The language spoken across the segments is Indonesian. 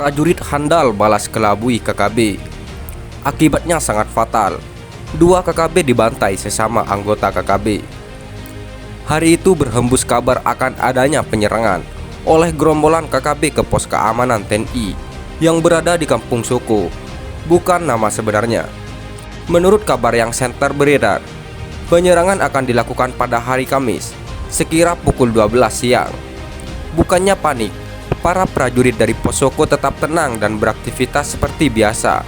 Prajurit handal balas kelabui KKB. Akibatnya sangat fatal. 2 KKB dibantai sesama anggota KKB. Hari itu berhembus kabar akan adanya penyerangan oleh gerombolan KKB ke pos keamanan TNI yang berada di Kampung Soko, bukan nama sebenarnya. Menurut kabar yang senter beredar, penyerangan akan dilakukan pada hari Kamis sekira pukul 12 siang. Bukannya panik, para prajurit dari pos Soko tetap tenang dan beraktivitas seperti biasa.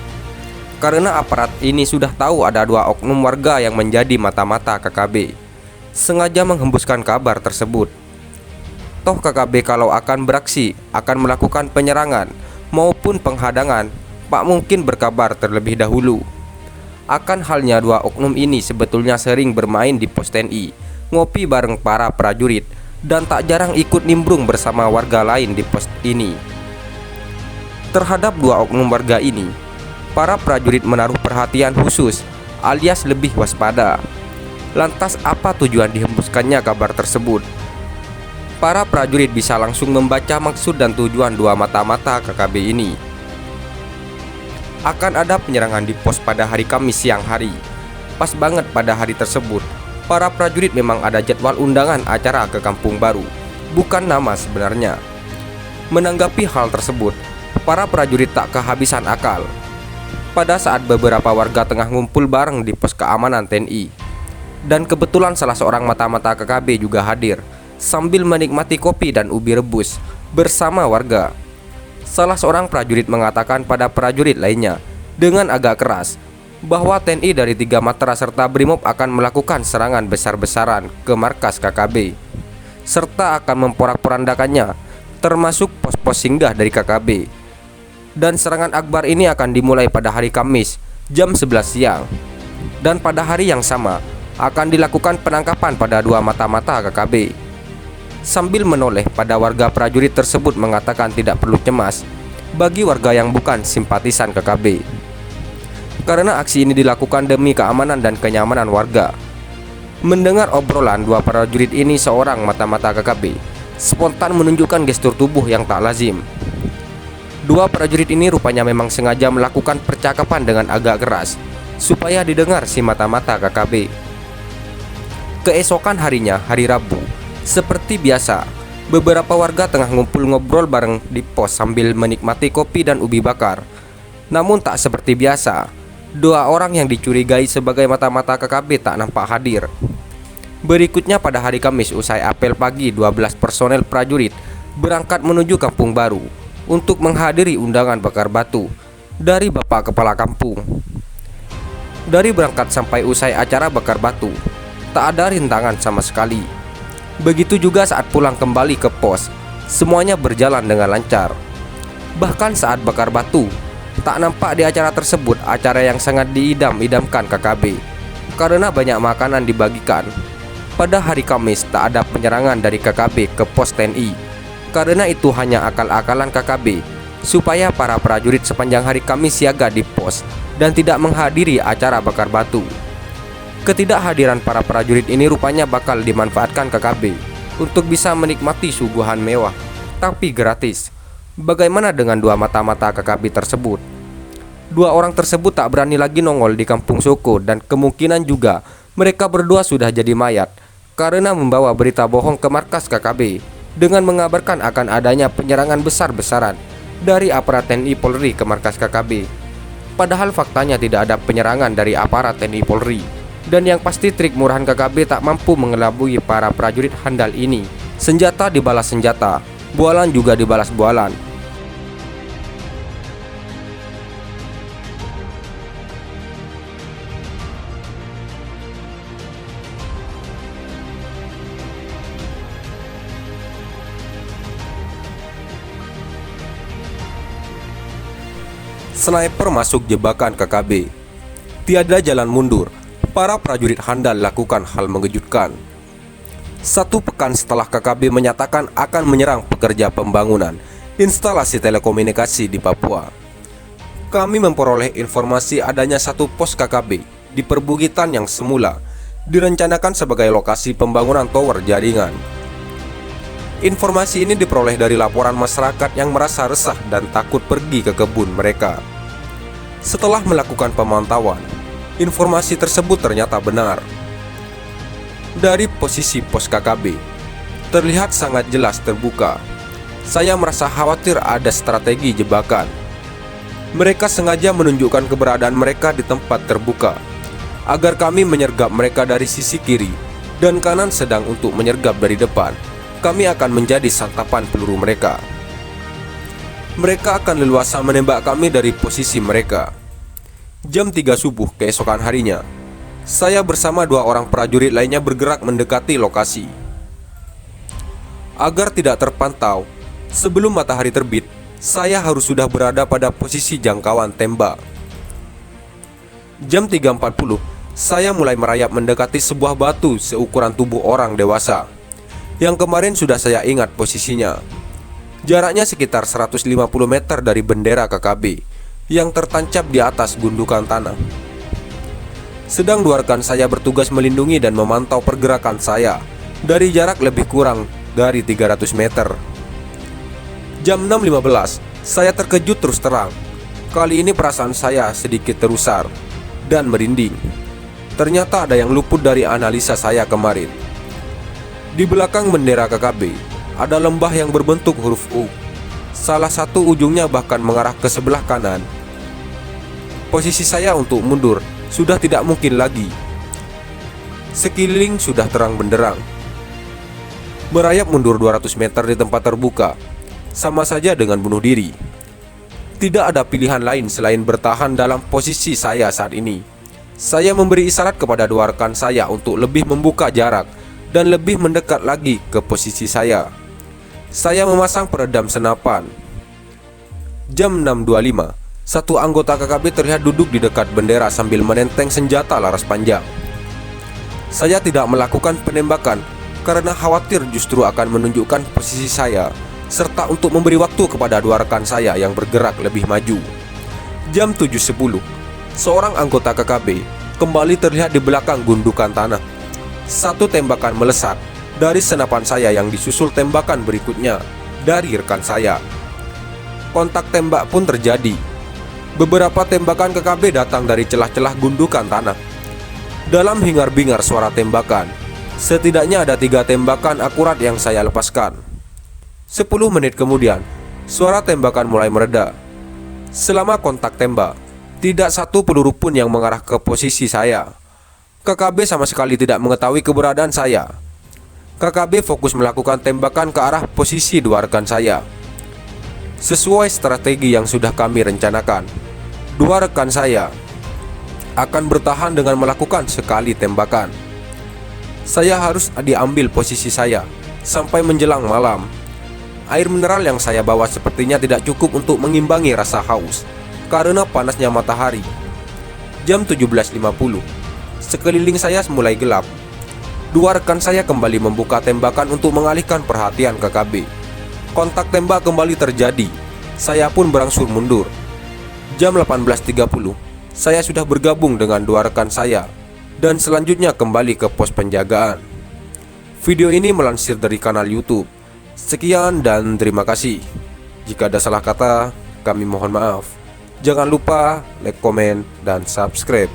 Karena aparat ini sudah tahu ada 2 oknum warga yang menjadi mata-mata KKB, sengaja menghembuskan kabar tersebut. Toh KKB kalau akan beraksi, akan melakukan penyerangan maupun penghadangan, tak mungkin berkabar terlebih dahulu. Akan halnya 2 oknum ini sebetulnya sering bermain di pos TNI, ngopi bareng para prajurit, dan tak jarang ikut nimbrung bersama warga lain di pos ini. Terhadap 2 oknum warga ini, para prajurit menaruh perhatian khusus alias lebih waspada. Lantas apa tujuan dihembuskannya kabar tersebut? Para prajurit bisa langsung membaca maksud dan tujuan 2 mata-mata KKB ini. Akan ada penyerangan di pos pada hari Kamis siang hari. Pas banget pada hari tersebut, para prajurit memang ada jadwal undangan acara ke Kampung Baru, bukan nama sebenarnya. Menanggapi hal tersebut, para prajurit tak kehabisan akal. Pada saat beberapa warga tengah ngumpul bareng di pos keamanan TNI, dan kebetulan salah seorang mata-mata KKB juga hadir sambil menikmati kopi dan ubi rebus bersama warga. Salah seorang prajurit mengatakan pada prajurit lainnya dengan agak keras bahwa TNI dari 3 Matra serta Brimob akan melakukan serangan besar-besaran ke markas KKB, serta akan memporak-porandakannya, termasuk pos-pos singgah dari KKB. Dan serangan akbar ini akan dimulai pada hari Kamis jam 11 siang. Dan pada hari yang sama akan dilakukan penangkapan pada 2 mata-mata KKB. Sambil menoleh pada warga, prajurit tersebut mengatakan tidak perlu cemas bagi warga yang bukan simpatisan KKB, karena aksi ini dilakukan demi keamanan dan kenyamanan warga. Mendengar obrolan 2 prajurit ini, seorang mata-mata KKB spontan menunjukkan gestur tubuh yang tak lazim. 2 prajurit ini rupanya memang sengaja melakukan percakapan dengan agak keras supaya didengar si mata-mata KKB. Keesokan harinya, hari Rabu, seperti biasa, beberapa warga tengah ngumpul ngobrol bareng di pos sambil menikmati kopi dan ubi bakar. Namun tak seperti biasa, 2 orang yang dicurigai sebagai mata-mata KKB tak nampak hadir. Berikutnya pada hari Kamis usai apel pagi, 12 personel prajurit berangkat menuju Kampung Baru untuk menghadiri undangan bakar batu dari Bapak Kepala Kampung. Dari berangkat sampai usai acara bakar batu, tak ada rintangan sama sekali. Begitu juga saat pulang kembali ke pos, semuanya berjalan dengan lancar. Bahkan saat bakar batu, tak nampak di acara tersebut acara yang sangat diidam-idamkan KKB, karena banyak makanan dibagikan. Pada hari Kamis tak ada penyerangan dari KKB ke pos TNI, karena itu hanya akal-akalan KKB supaya para prajurit sepanjang hari Kamis siaga di pos dan tidak menghadiri acara bakar batu. Ketidakhadiran para prajurit ini rupanya bakal dimanfaatkan KKB untuk bisa menikmati suguhan mewah, tapi gratis. Bagaimana dengan 2 mata-mata KKB tersebut? 2 orang tersebut tak berani lagi nongol di Kampung Soko, dan kemungkinan juga mereka berdua sudah jadi mayat karena membawa berita bohong ke markas KKB dengan mengabarkan akan adanya penyerangan besar-besaran dari aparat TNI Polri ke markas KKB. Padahal faktanya tidak ada penyerangan dari aparat TNI Polri. Dan yang pasti trik murahan KKB tak mampu mengelabui para prajurit handal ini. Senjata dibalas senjata, bualan juga dibalas bualan. Sniper masuk jebakan KKB. Tiada jalan mundur. Para prajurit handal lakukan hal mengejutkan. 1 pekan setelah KKB menyatakan akan menyerang pekerja pembangunan instalasi telekomunikasi di Papua, kami memperoleh informasi adanya 1 pos KKB di perbukitan yang semula direncanakan sebagai lokasi pembangunan tower jaringan. Informasi ini diperoleh dari laporan masyarakat yang merasa resah dan takut pergi ke kebun mereka. Setelah melakukan pemantauan, informasi tersebut ternyata benar. Dari posisi pos KKB, terlihat sangat jelas terbuka. Saya merasa khawatir ada strategi jebakan. Mereka sengaja menunjukkan keberadaan mereka di tempat terbuka, agar kami menyergap mereka dari sisi kiri dan kanan, sedang untuk menyergap dari depan, kami akan menjadi santapan peluru mereka. Mereka akan leluasa menembak kami dari posisi mereka. Jam 3 subuh keesokan harinya, saya bersama 2 orang prajurit lainnya bergerak mendekati lokasi. Agar tidak terpantau, sebelum matahari terbit, saya harus sudah berada pada posisi jangkauan tembak. Jam 3.40, saya mulai merayap mendekati sebuah batu seukuran tubuh orang dewasa, yang kemarin sudah saya ingat posisinya. Jaraknya sekitar 150 meter dari bendera KKB yang tertancap di atas gundukan tanah. Sedang 2 rekan saya bertugas melindungi dan memantau pergerakan saya dari jarak lebih kurang dari 300 meter. Jam 6.15, saya terkejut terus terang. Kali ini perasaan saya sedikit terusar dan merinding. Ternyata ada yang luput dari analisa saya kemarin. Di belakang bendera KKB ada lembah yang berbentuk huruf U. Salah satu ujungnya bahkan mengarah ke sebelah kanan. Posisi saya untuk mundur sudah tidak mungkin lagi. Sekeliling sudah terang benderang. Merayap mundur 200 meter di tempat terbuka sama saja dengan bunuh diri. Tidak ada pilihan lain selain bertahan dalam posisi saya saat ini. Saya memberi isyarat kepada 2 rekan saya untuk lebih membuka jarak dan lebih mendekat lagi ke posisi saya. Saya memasang peredam senapan. Jam 6.25, satu anggota KKB terlihat duduk di dekat bendera sambil menenteng senjata laras panjang. Saya tidak melakukan penembakan karena khawatir justru akan menunjukkan posisi saya, serta untuk memberi waktu kepada 2 rekan saya yang bergerak lebih maju. Jam 7.10, seorang anggota KKB kembali terlihat di belakang gundukan tanah. Satu tembakan melesat dari senapan saya yang disusul tembakan berikutnya dari rekan saya. Kontak tembak pun terjadi. Beberapa tembakan KKB datang dari celah-celah gundukan tanah. Dalam hingar-bingar suara tembakan, setidaknya ada 3 tembakan akurat yang saya lepaskan. 10 menit kemudian, suara tembakan mulai mereda. Selama kontak tembak, tidak satu peluru pun yang mengarah ke posisi saya. KKB sama sekali tidak mengetahui keberadaan saya. KKB fokus melakukan tembakan ke arah posisi 2 rekan saya. Sesuai strategi yang sudah kami rencanakan, 2 rekan saya akan bertahan dengan melakukan sekali tembakan. Saya harus diambil posisi saya sampai menjelang malam. Air mineral yang saya bawa sepertinya tidak cukup untuk mengimbangi rasa haus karena panasnya matahari. Jam 17.50, sekeliling saya mulai gelap. 2 rekan saya kembali membuka tembakan untuk mengalihkan perhatian KKB. Kontak tembak kembali terjadi. Saya pun berangsur mundur. Jam 18.30, saya sudah bergabung dengan 2 rekan saya dan selanjutnya kembali ke pos penjagaan. Video ini melansir dari kanal YouTube. Sekian dan terima kasih. Jika ada salah kata, kami mohon maaf. Jangan lupa like, komen, dan subscribe.